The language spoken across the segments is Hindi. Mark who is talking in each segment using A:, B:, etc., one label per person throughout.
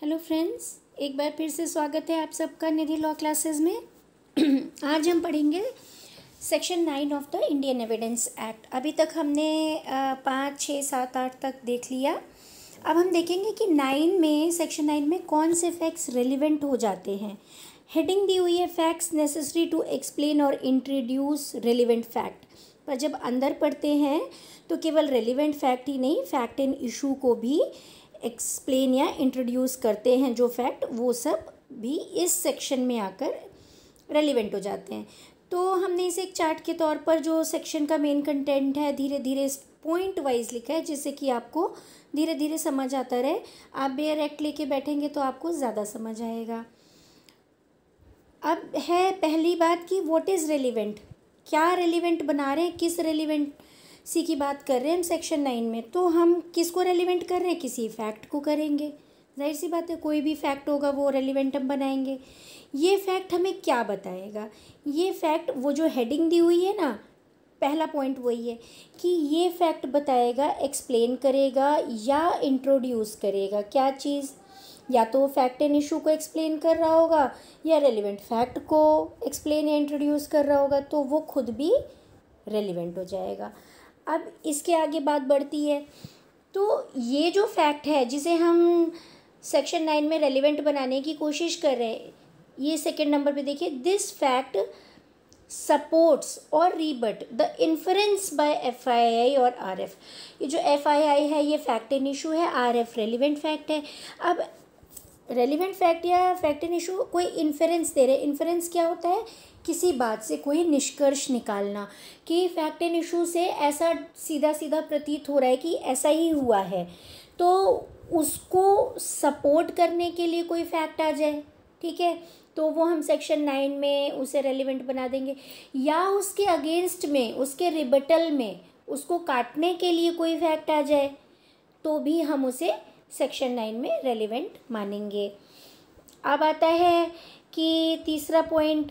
A: हेलो फ्रेंड्स, एक बार फिर से स्वागत है आप सबका निधि लॉ क्लासेस में। आज हम पढ़ेंगे section 9 of the Indian evidence act. अभी तक हमने 5, 6, 7, 8 तक देख लिया। अब हम देखेंगे कि सेक्शन 9 में कौन से फैक्ट्स रेलिवेंट हो जाते हैं। हेडिंग दी हुई है फैक्ट्स नेसेसरी टू एक्सप्लेन और इंट्रोड्यूस रेलिवेंट फैक्ट। पर जब अंदर पढ़ते हैं तो केवल रेलिवेंट फैक्ट ही नहीं, फैक्ट इन इशू को भी एक्सप्लेन या इंट्रोड्यूस करते हैं। जो फैक्ट वो सब भी इस सेक्शन में आकर रेलिवेंट हो जाते हैं। तो हमने इसे एक चार्ट के तौर पर जो सेक्शन का मेन कंटेंट है धीरे धीरे पॉइंट वाइज लिखा है, जिससे कि आपको धीरे धीरे समझ आता रहे। आप बेयर एक्ट लेके बैठेंगे तो आपको ज़्यादा समझ आएगा। अब है पहली बात कि व्हाट इज़ रेलिवेंट, क्या रेलिवेंट बना रहे हैं, किस रेलिवेंट सी की बात कर रहे हैं हम सेक्शन 9 में। तो हम किसको रेलिवेंट कर रहे हैं, किसी फैक्ट को करेंगे। जाहिर सी बात है, कोई भी फैक्ट होगा वो रेलिवेंट हम बनाएंगे। ये फैक्ट हमें क्या बताएगा, ये फैक्ट वो जो हेडिंग दी हुई है ना, पहला पॉइंट वही है कि ये फैक्ट बताएगा, एक्सप्लेन करेगा या इंट्रोड्यूस करेगा। क्या चीज़, या तो फैक्ट एंड इशू को एक्सप्लेन कर रहा होगा या रेलिवेंट फैक्ट को एक्सप्लेन या इंट्रोड्यूस कर रहा होगा, तो वो खुद भी रेलिवेंट हो जाएगा। अब इसके आगे बात बढ़ती है, तो ये जो फैक्ट है जिसे हम सेक्शन 9 में रेलिवेंट बनाने की कोशिश कर रहे हैं, ये सेकंड नंबर पे देखिए, दिस फैक्ट सपोर्ट्स और रीबट द इन्फरेंस बाय एफआईआई और आरएफ। ये जो एफआईआई है ये फैक्ट एंड इशू है, आरएफ रेलिवेंट फैक्ट है। अब रेलिवेंट फैक्ट या फैक्ट एंड इशू कोई इन्फरेंस दे रहे। इन्फरेंस क्या होता है, किसी बात से कोई निष्कर्ष निकालना कि फैक्ट एंड इशू से ऐसा सीधा सीधा प्रतीत हो रहा है कि ऐसा ही हुआ है, तो उसको सपोर्ट करने के लिए कोई फैक्ट आ जाए, ठीक है, तो वो हम सेक्शन 9 में उसे रेलिवेंट बना देंगे। या उसके अगेंस्ट में, उसके रिबटल में, उसको काटने के लिए कोई फैक्ट आ जाए तो भी हम उसे सेक्शन 9 में रेलिवेंट मानेंगे। अब आता है कि तीसरा पॉइंट,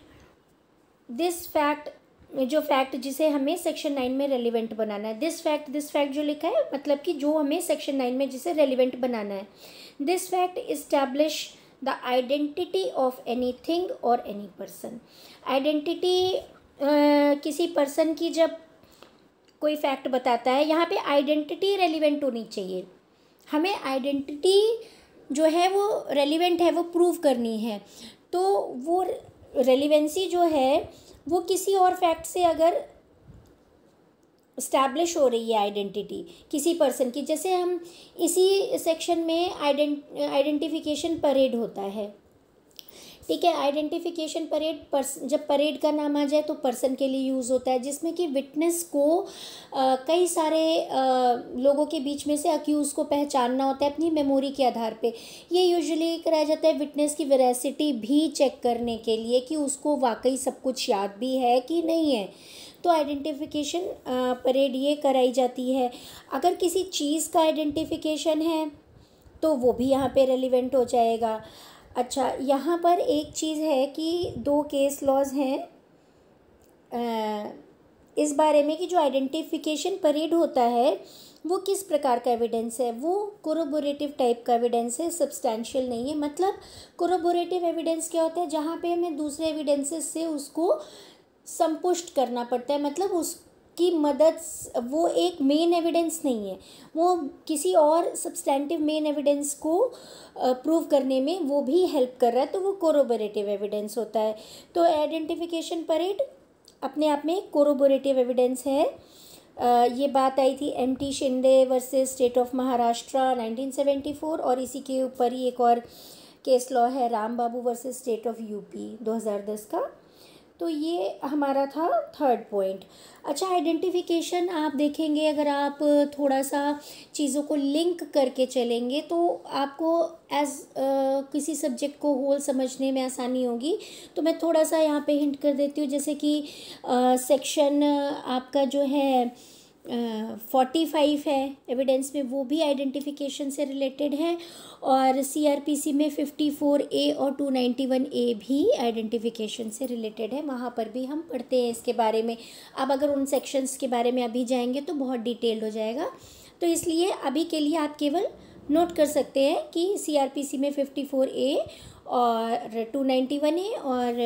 A: दिस फैक्ट, जो फैक्ट जिसे हमें सेक्शन 9 में रेलिवेंट बनाना है। दिस फैक्ट जो लिखा है मतलब कि जो हमें सेक्शन 9 में जिसे रेलिवेंट बनाना है। This fact establish the identity of any thing और एनी पर्सन। आइडेंटिटी किसी पर्सन की जब कोई फैक्ट बताता है, यहाँ पे आइडेंटिटी रेलिवेंट होनी चाहिए। हमें आइडेंटिटी जो है वो रेलिवेंट है, वो प्रूव करनी है। तो वो रेलिवेंसी जो है वो किसी और फैक्ट से अगर इस्टेब्लिश हो रही है आइडेंटिटी किसी पर्सन की, जैसे हम इसी सेक्शन में आइडेंटिफिकेशन परेड होता है, ठीक है। आइडेंटिफिकेशन परेड, जब परेड का नाम आ जाए तो पर्सन के लिए यूज़ होता है, जिसमें कि विटनेस को कई सारे लोगों के बीच में से अक्यूज़ को पहचानना होता है अपनी मेमोरी के आधार पे। ये यूजुअली कराया जाता है विटनेस की वेरासिटी भी चेक करने के लिए कि उसको वाकई सब कुछ याद भी है कि नहीं है। तो आइडेंटिफिकेशन परेड ये कराई जाती है। अगर किसी चीज़ का आइडेंटिफिकेशन है तो वो भी यहाँ पे रेलिवेंट हो जाएगा। अच्छा, यहाँ पर एक चीज़ है कि 2 केस लॉज हैं इस बारे में कि जो आइडेंटिफिकेशन परेड होता है वो किस प्रकार का एविडेंस है। वो कोरोबोरेटिव टाइप का एविडेंस है, सब्सटैंशियल नहीं है। मतलब कोरोबोरेटिव एविडेंस क्या होता है, जहाँ पे हमें दूसरे एविडेंसेस से उसको संपुष्ट करना पड़ता है, मतलब उसकी मदद, वो एक मेन एविडेंस नहीं है, वो किसी और सब्सटैंटिव मेन एविडेंस को प्रूव करने में वो भी हेल्प कर रहा है, तो वो कोरोबोरेटिव एविडेंस होता है। तो आइडेंटिफिकेशन परेड अपने आप में एक कोरोबोरेटिव एविडेंस है। ये बात आई थी MT. Shinde versus state of Maharashtra 1974, और इसी के ऊपर ही एक और केस लॉ है राम बाबू वर्सेस स्टेट ऑफ यूपी 2010 का। तो ये हमारा था थर्ड पॉइंट। अच्छा, आइडेंटिफिकेशन आप देखेंगे, अगर आप थोड़ा सा चीज़ों को लिंक करके चलेंगे तो आपको किसी सब्जेक्ट को होल समझने में आसानी होगी। तो मैं थोड़ा सा यहाँ पे हिंट कर देती हूँ, जैसे कि सेक्शन आपका जो है 45 है एविडेंस में, वो भी आइडेंटिफिकेशन से रिलेटेड है, और सीआरपीसी में 54A और 291A भी आइडेंटिफिकेशन से रिलेटेड है। वहाँ पर भी हम पढ़ते हैं इसके बारे में। अब अगर उन सेक्शंस के बारे में अभी जाएंगे तो बहुत डिटेल्ड हो जाएगा, तो इसलिए अभी के लिए आप केवल नोट कर सकते हैं कि CRPC में 54A और 291A और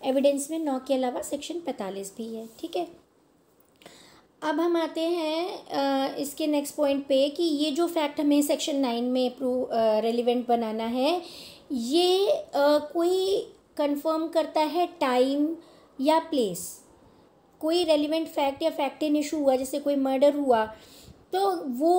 A: एविडेंस में 9 के अलावा सेक्शन 45 भी है। ठीक है, अब हम आते हैं इसके नेक्स्ट पॉइंट पे कि ये जो फैक्ट हमें सेक्शन 9 में रेलिवेंट बनाना है, ये कोई कंफर्म करता है टाइम या प्लेस। कोई रेलिवेंट फैक्ट या फैक्ट इन इशू हुआ, जैसे कोई मर्डर हुआ, तो वो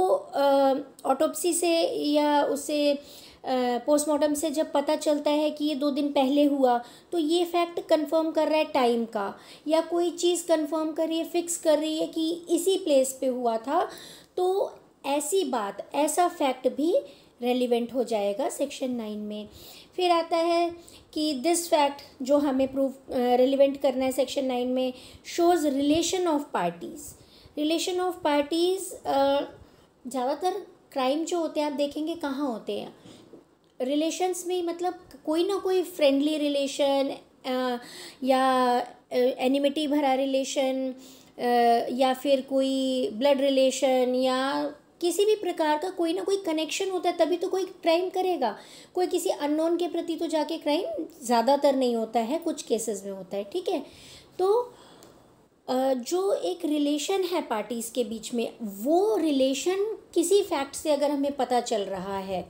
A: ऑटोप्सी से या उसे पोस्टमार्टम से जब पता चलता है कि ये 2 दिन पहले हुआ, तो ये फैक्ट कंफर्म कर रहा है टाइम का, या कोई चीज़ कंफर्म कर रही है, फिक्स कर रही है कि इसी प्लेस पे हुआ था, तो ऐसी बात, ऐसा फैक्ट भी रेलिवेंट हो जाएगा सेक्शन 9 में। फिर आता है कि दिस फैक्ट जो हमें रेलिवेंट करना है सेक्शन 9 में, shows relation of parties. Relation of parties ज़्यादातर क्राइम जो होते हैं आप देखेंगे कहाँ होते हैं, रिलेशंस में, मतलब कोई ना कोई फ्रेंडली रिलेशन या एनिमिटी भरा रिलेशन या फिर कोई ब्लड रिलेशन या किसी भी प्रकार का कोई ना कोई कनेक्शन होता है, तभी तो कोई क्राइम करेगा। कोई किसी अननोन के प्रति तो जाके क्राइम ज़्यादातर नहीं होता है, कुछ केसेस में होता है। ठीक है, तो जो एक रिलेशन है पार्टीज़ के बीच में, वो रिलेशन किसी फैक्ट से अगर हमें पता चल रहा है,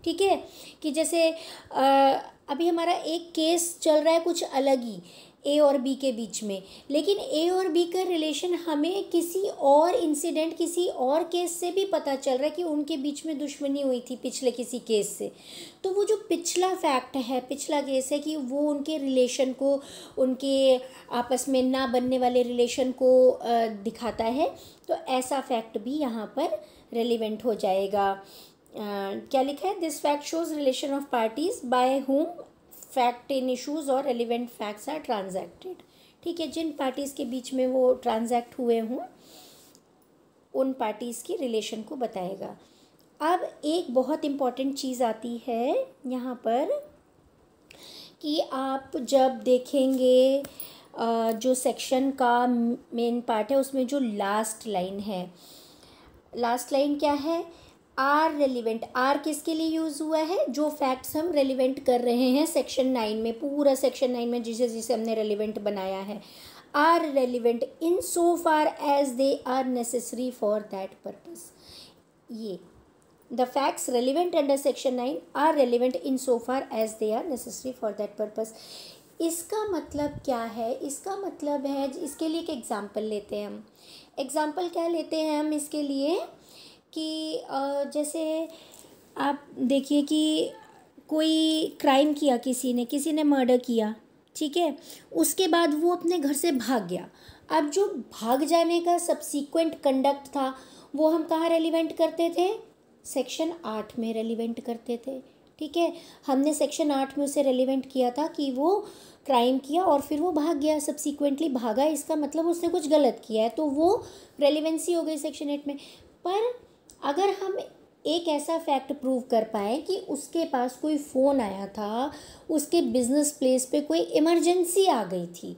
A: ठीक है, कि जैसे अभी हमारा एक केस चल रहा है कुछ अलग ही ए और बी के बीच में, लेकिन ए और बी का रिलेशन हमें किसी और इंसिडेंट, किसी और केस से भी पता चल रहा है कि उनके बीच में दुश्मनी हुई थी पिछले किसी केस से। तो वो जो पिछला फैक्ट है, पिछला केस है, कि वो उनके रिलेशन को, उनके आपस में ना बनने वाले रिलेशन को दिखाता है, तो ऐसा फैक्ट भी यहाँ पर रेलिवेंट हो जाएगा। क्या लिखा है, this fact shows relation of parties by whom fact in issues और रेलिवेंट फैक्ट्स आर ट्रांजैक्टेड। ठीक है, जिन पार्टीज़ के बीच में वो ट्रांजैक्ट हुए हों उन पार्टीज़ की रिलेशन को बताएगा। अब एक बहुत इम्पॉर्टेंट चीज़ आती है यहाँ पर कि आप जब देखेंगे जो सेक्शन का मेन पार्ट है उसमें जो लास्ट लाइन है, लास्ट लाइन क्या है, आर रेलिवेंट। आर किसके लिए यूज़ हुआ है, जो फैक्ट्स हम रेलिवेंट कर रहे हैं सेक्शन 9 में, पूरा सेक्शन 9 में जिसे जिसे हमने रेलिवेंट बनाया है, are relevant in so far as they are necessary for that purpose. ये the facts relevant under section 9 are relevant in so far as they are necessary for that purpose. इसका मतलब क्या है, इसका मतलब है, इसके लिए एक एग्जाम्पल लेते हैं हम। एग्जाम्पल क्या लेते हैं हम इसके लिए कि जैसे आप देखिए कि कोई क्राइम किया, किसी ने मर्डर किया, ठीक है, उसके बाद वो अपने घर से भाग गया। अब जो भाग जाने का सब्सीक्वेंट कंडक्ट था वो हम कहाँ रेलिवेंट करते थे, सेक्शन 8 में रेलिवेंट करते थे। ठीक है, हमने सेक्शन 8 में उसे रेलिवेंट किया था कि वो क्राइम किया और फिर वो भाग गया, सब्सीक्वेंटली भागा, इसका मतलब उसने कुछ गलत किया है, तो वो रेलिवेंसी हो गई सेक्शन 8 में। पर अगर हम एक ऐसा फैक्ट प्रूव कर पाए कि उसके पास कोई फ़ोन आया था, उसके बिजनेस प्लेस पे कोई इमरजेंसी आ गई थी,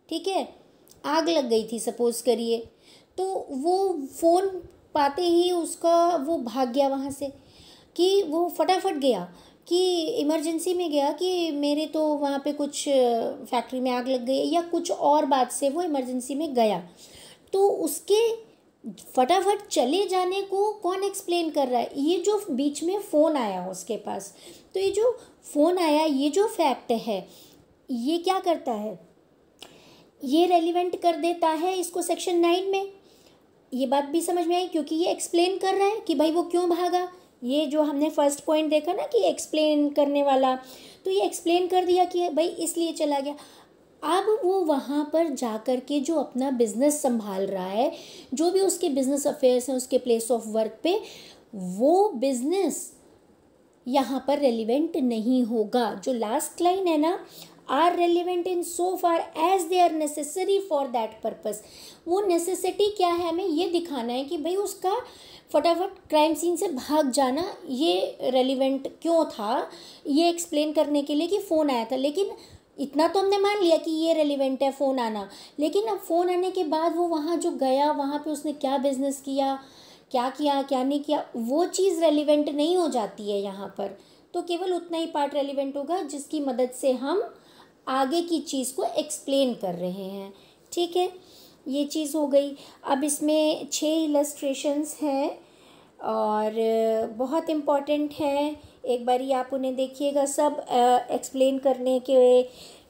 A: ठीक है, आग लग गई थी सपोज़ करिए, तो वो फ़ोन पाते ही उसका वो भाग गया वहाँ से, कि वो फटाफट गया कि इमरजेंसी में गया कि मेरे तो वहाँ पे कुछ फैक्ट्री में आग लग गई या कुछ और बात से वो इमरजेंसी में गया, तो उसके फटाफट चले जाने को कौन एक्सप्लेन कर रहा है, ये जो बीच में फ़ोन आया उसके पास। तो ये जो फ़ोन आया, ये जो फैक्ट है, ये क्या करता है, ये रेलिवेंट कर देता है इसको सेक्शन 9 में। ये बात भी समझ में आई क्योंकि ये एक्सप्लेन कर रहा है कि भाई वो क्यों भागा। ये जो हमने फर्स्ट पॉइंट देखा ना कि एक्सप्लेन करने वाला, तो ये एक्सप्लेन कर दिया कि भाई इसलिए चला गया। अब वो वहाँ पर जा कर के जो अपना बिजनेस संभाल रहा है, जो भी उसके बिजनेस अफेयर्स हैं उसके प्लेस ऑफ वर्क पे, वो बिजनेस यहाँ पर रेलिवेंट नहीं होगा। जो लास्ट लाइन है ना, are relevant in so far as they are necessary for that purpose, वो नेसेसिटी क्या है, हमें ये दिखाना है कि भाई उसका फटाफट क्राइम सीन से भाग जाना ये रेलिवेंट क्यों था, ये एक्सप्लेन करने के लिए कि फ़ोन आया था। लेकिन इतना तो हमने मान लिया कि ये रेलिवेंट है फ़ोन आना, लेकिन अब फ़ोन आने के बाद वो वहाँ जो गया, वहाँ पे उसने क्या बिज़नेस किया, क्या किया क्या नहीं किया, वो चीज़ रेलिवेंट नहीं हो जाती है यहाँ पर। तो केवल उतना ही पार्ट रेलिवेंट होगा जिसकी मदद से हम आगे की चीज़ को एक्सप्लेन कर रहे हैं। ठीक है, ये चीज़ हो गई। अब इसमें 6 इलस्ट्रेशंस हैं और बहुत इम्पॉर्टेंट है, एक बारी आप उन्हें देखिएगा। सब एक्सप्लेन करने के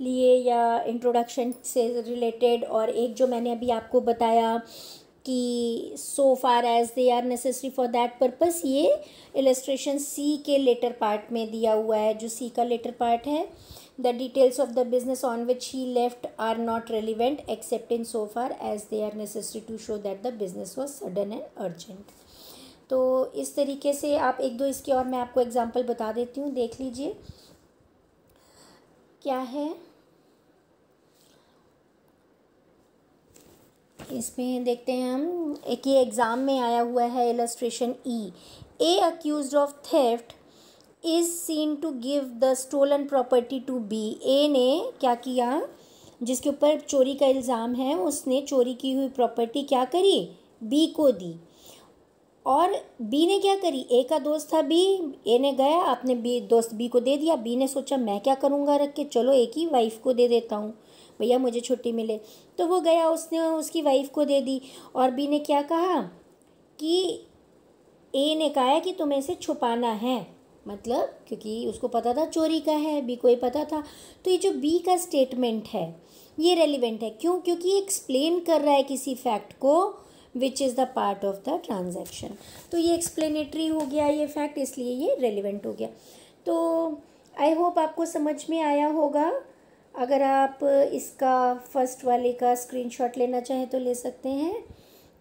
A: लिए या इंट्रोडक्शन से रिलेटेड, और एक जो मैंने अभी आपको बताया कि so far as they are necessary for that purpose, ये इलस्ट्रेशन सी के लेटर पार्ट में दिया हुआ है। जो सी का लेटर पार्ट है, the details of the business on which he left are not relevant except in so far as they are necessary to show that the business was sudden and urgent. तो इस तरीके से आप एक दो इसके और मैं आपको एग्जाम्पल बता देती हूँ, देख लीजिए क्या है इसमें। देखते हैं हम, एक ये एग्ज़ाम में आया हुआ है illustration E. A accused of theft is seen to give the stolen property to B. A ने क्या किया, जिसके ऊपर चोरी का इल्ज़ाम है, उसने चोरी की हुई प्रॉपर्टी क्या करी, बी को दी। और बी ने क्या करी, ए का दोस्त था बी, ए ने गया अपने बी दोस्त बी को दे दिया। बी ने सोचा मैं क्या करूँगा रख के, चलो ए की वाइफ को दे देता हूँ, भैया मुझे छुट्टी मिले। तो वो गया, उसने उसकी वाइफ को दे दी। और बी ने क्या कहा कि ए ने कहा कि तुम्हें इसे छुपाना है, मतलब क्योंकि उसको पता था चोरी का है, बी को ही पता था। तो ये जो बी का स्टेटमेंट है ये रेलिवेंट है, क्यों, क्योंकि ये एक्सप्लेन कर रहा है किसी फैक्ट को which is the part of the transaction. तो ये एक्सप्लेनेटरी हो गया ये फैक्ट, इसलिए ये रेलिवेंट हो गया। तो आई होप आपको समझ में आया होगा। अगर आप इसका फर्स्ट वाले का स्क्रीनशॉट लेना चाहें तो ले सकते हैं,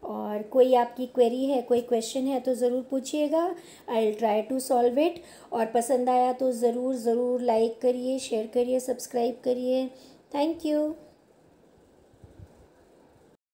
A: और कोई आपकी क्वेरी है, कोई क्वेश्चन है तो ज़रूर पूछिएगा, I will try to solve it. और पसंद आया तो ज़रूर लाइक करिए, शेयर करिए, सब्सक्राइब करिए। Thank you.